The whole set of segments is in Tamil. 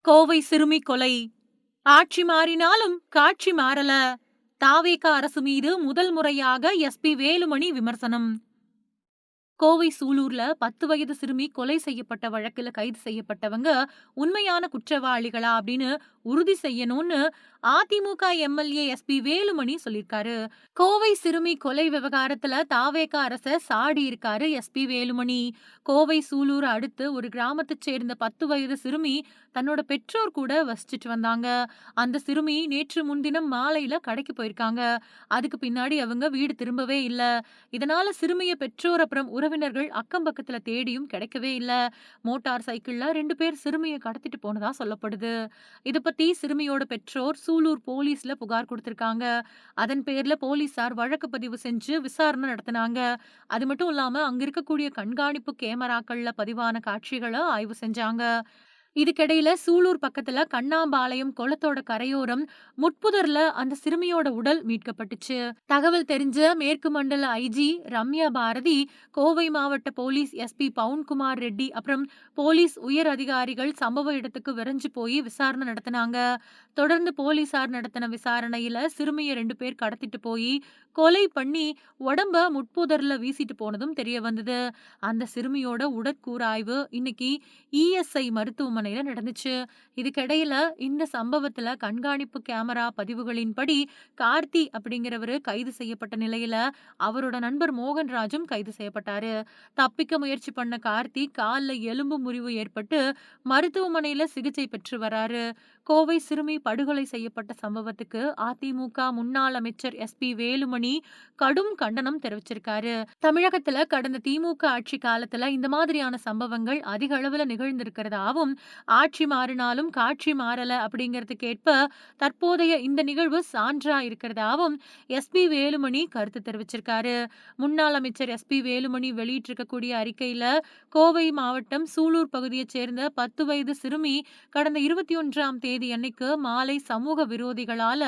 கோவை சிறுமி கொலை. ஆட்சி மாறினாலும் காட்சி மாறல. தாவேக அரசு மீது முதல் முறையாக எஸ்பி வேலுமணி விமர்சனம். கோவை சூலூர்ல 10 வயது சிறுமி கொலை செய்யப்பட்ட வழக்குல கைது செய்யப்பட்டவங்க உண்மையான குற்றவாளிகளா அப்படின்னு உறுதி செய்யணும்னு அதிமுக எம்எல்ஏ எஸ்பி வேலுமணி சொல்லிருக்காரு. கோவை சிறுமி கொலை விவகாரத்துல தாவேக அரச சாடி இருக்காரு எஸ்பி வேலுமணி. கோவை சூலூர் அடுத்து ஒரு கிராமத்தை சேர்ந்த 10 வயது சிறுமி தன்னோட பெற்றோர் கூட வசிச்சுட்டு வந்தாங்க. அந்த சிறுமி நேற்று முன்தினம் மாலையில கடைக்கு போயிருக்காங்க. அதுக்கு பின்னாடி அவங்க வீடு திரும்பவே இல்ல. இதனால சிறுமிய பெற்றோர் அப்புறம் உறவினர்கள் அக்கம் பக்கத்துல தேடியும் கிடைக்கவே இல்ல. மோட்டார் சைக்கிள்ல 2 பேர் சிறுமிய கடத்திட்டு போனதா சொல்லப்படுது. இத பத்தி சிறுமியோட பெற்றோர் சூலூர் போலீஸ்ல புகார் கொடுத்திருக்காங்க. அதன் பேர்ல போலீசார் வழக்கு பதிவு செஞ்சு விசாரணை நடத்தினாங்க. அது மட்டும் இல்லாம அங்க இருக்கக்கூடிய கண்காணிப்பு கேமராக்கள்ல பதிவான காட்சிகள ஆய்வு செஞ்சாங்க. இதுக்கிடையில சூலூர் பக்கத்துல கண்ணாம்பாளையம் குளத்தோட கரையோரம் முட்புதர்ல அந்த சிறுமியோட உடல் மீட்கப்பட்டுச்சு. தகவல் தெரிஞ்ச மேற்கு மண்டல ஐஜி ரம்யா பாரதி, கோவை மாவட்ட போலீஸ் எஸ்பி பவுன்குமார் ரெட்டி அப்புறம் போலீஸ் உயர் அதிகாரிகள் சம்பவ இடத்துக்கு விரைஞ்சு போய் விசாரணை நடத்தினாங்க. தொடர்ந்து போலீசார் நடத்தின விசாரணையில சிறுமியை 2 பேர் கடத்திட்டு போய் கொலை பண்ணி உடம்ப முட்புதர்ல வீசிட்டு போனதும் தெரிய வந்தது. அந்த சிறுமியோட உடற்கூறாய்வு இன்னைக்கு இஎஸ்ஐ மருத்துவமனையில நடந்துச்சு. இதுக்கிடையில இந்த சம்பவத்துல கண்காணிப்பு கேமரா பதிவுகளின்படி கார்த்தி அப்படிங்கிறவரு கைது செய்யப்பட்ட நிலையில அவரோட நண்பர் மோகன்ராஜும் கைது செய்யப்பட்டாரு. தப்பிக்க முயற்சி பண்ண கார்த்தி கால்ல எலும்பு முறிவு ஏற்பட்டு மருத்துவமனையில சிகிச்சை பெற்று வராரு. கோவை சிறுமி படுகொலை செய்யப்பட்ட சம்பவத்துக்கு அதிமுக முன்னாள் அமைச்சர் எஸ்பி வேலுமணி கடும் கண்டனம் தெரிவிச்சிருக்காரு. தமிழகத்துல கடந்த திமுக ஆட்சி காலத்துல இந்த மாதிரியான சம்பவங்கள் அதிக அளவுல நிகழ்ந்திருக்கிறதாவும், ஆட்சி மாறினாலும் காட்சி மாறல அப்படிங்கிறதுக்கேற்ப தற்போதைய இந்த நிகழ்வு சான்றா இருக்கிறதாவும் எஸ்பி வேலுமணி கருத்து தெரிவிச்சிருக்காரு. முன்னாள் அமைச்சர் எஸ்பி வேலுமணி வெளியிட்டிருக்கக்கூடிய அறிக்கையில கோவை மாவட்டம் சூலூர் பகுதியைச் சேர்ந்த 10 வயது சிறுமி கடந்த 21ஆம் தேதி அன்னைக்கு மாலை சமூக விரோதிகளால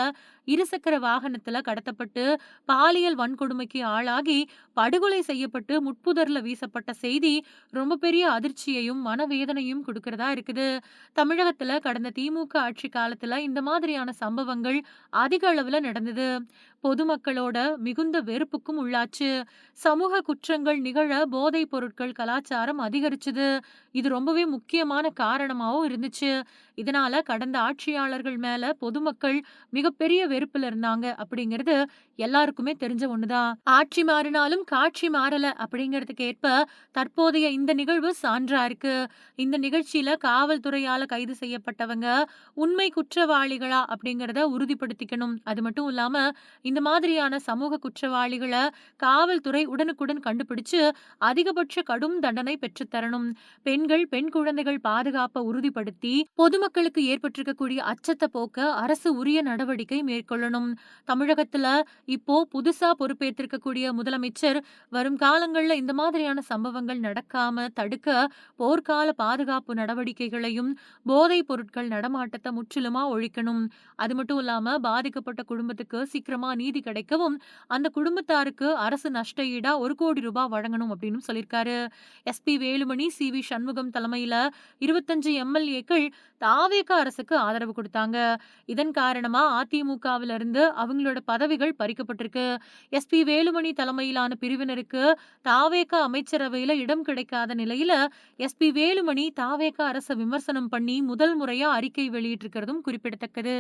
இருசக்கர வாகனத்துல கடத்தப்பட்டு பாலியல் வன்கொடுமைக்கு ஆளாகி படுகொலை செய்யப்பட்டு முட்புதர்ல வீசப்பட்ட செய்தி ரொம்ப பெரிய அதிர்ச்சியையும் மனவேதனையும் கொடுக்கறதா இருக்குது. தமிழகத்துல கடந்த திமுக ஆட்சி காலத்துல இந்த மாதிரியான சம்பவங்கள் அதிக அளவுல நடந்தது. பொதுமக்களோட மிகுந்த வெறுப்புக்கும் உள்ளாச்சு. சமூக குற்றங்கள் நிகழ போதைப் பொருட்கள் கலாச்சாரம் அதிகரிச்சது. இது ரொம்பவே முக்கியமான காரணமாவும் இருந்துச்சு. இதனால கடந்த ஆட்சியாளர்கள் மேல பொதுமக்கள் மிகப்பெரிய வெறுப்புல இருந்தாங்க அப்படிங்கிறது எல்லாருக்குமே தெரிஞ்ச ஒண்ணுதான். ஆட்சி மாறினாலும் காட்சி மாறல அப்படிங்கிறதுக்கு ஏற்ப தற்போதைய இந்த நிகழ்வு சான்றா இருக்கு. இந்த நிகழ்ச்சியில காவல்துறையால கைது செய்யப்பட்டவங்க உண்மை குற்றவாளிகளா அப்படிங்கிறத உறுதிப்படுத்திக்கணும். அது மட்டும் இல்லாம இந்த மாதிரியான சமூக குற்றவாளிகள காவல்துறை உடனுக்குடன் கண்டுபிடிச்சு அதிகபட்ச கடும் தண்டனை பெற்றுத் தரணும். பெண்கள், பெண் குழந்தைகள் பாதுகாப்பை உறுதிப்படுத்தி பொதுமக்களுக்கு ஏற்பட்டிருக்கக்கூடிய அச்சத்தை போக்க அரசு உரிய நடவடிக்கை மேற்கொள்ளணும். தமிழகத்துல இப்போ புதுசா பொறுப்பேற்றிருக்கக்கூடிய முதலமைச்சர் வரும் காலங்கள்ல இந்த மாதிரியான சம்பவங்கள் நடக்காம தடுக்க போர்க்கால பாதுகாப்பு நடவடிக்கைகளையும் போதைப் பொருட்கள் நடமாட்டத்தை முற்றிலுமா ஒழிக்கணும். அது மட்டும் இல்லாம பாதிக்கப்பட்ட குடும்பத்துக்கு சீக்கிரமா நீதி கிடைக்கவும் அந்த குடும்பத்தாருக்கு அரசு நஷ்ட ஈடா 1 கோடி ரூபாய் வழங்கணும் அப்படின்னு சொல்லியிருக்காரு. SP Velumani, CV. சண்முகம் தலைமையில 25 எம்எல்ஏக்கள் தாவேக அரசுக்கு ஆதரவு கொடுத்தாங்க. இதன் காரணமா அதிமுகவில இருந்து அவங்களோட பதவிகள் பறிக்கப்பட்டிருக்கு. எஸ்பி வேலுமணி தலைமையிலான பிரிவினருக்கு தாவேக அமைச்சரவையில இடம் கிடைக்காத நிலையில எஸ்பி வேலுமணி தாவேக அரசை விமர்சனம் பண்ணி முதல் முறையா அறிக்கை வெளியிட்டிருக்கிறதும் குறிப்பிடத்தக்கது.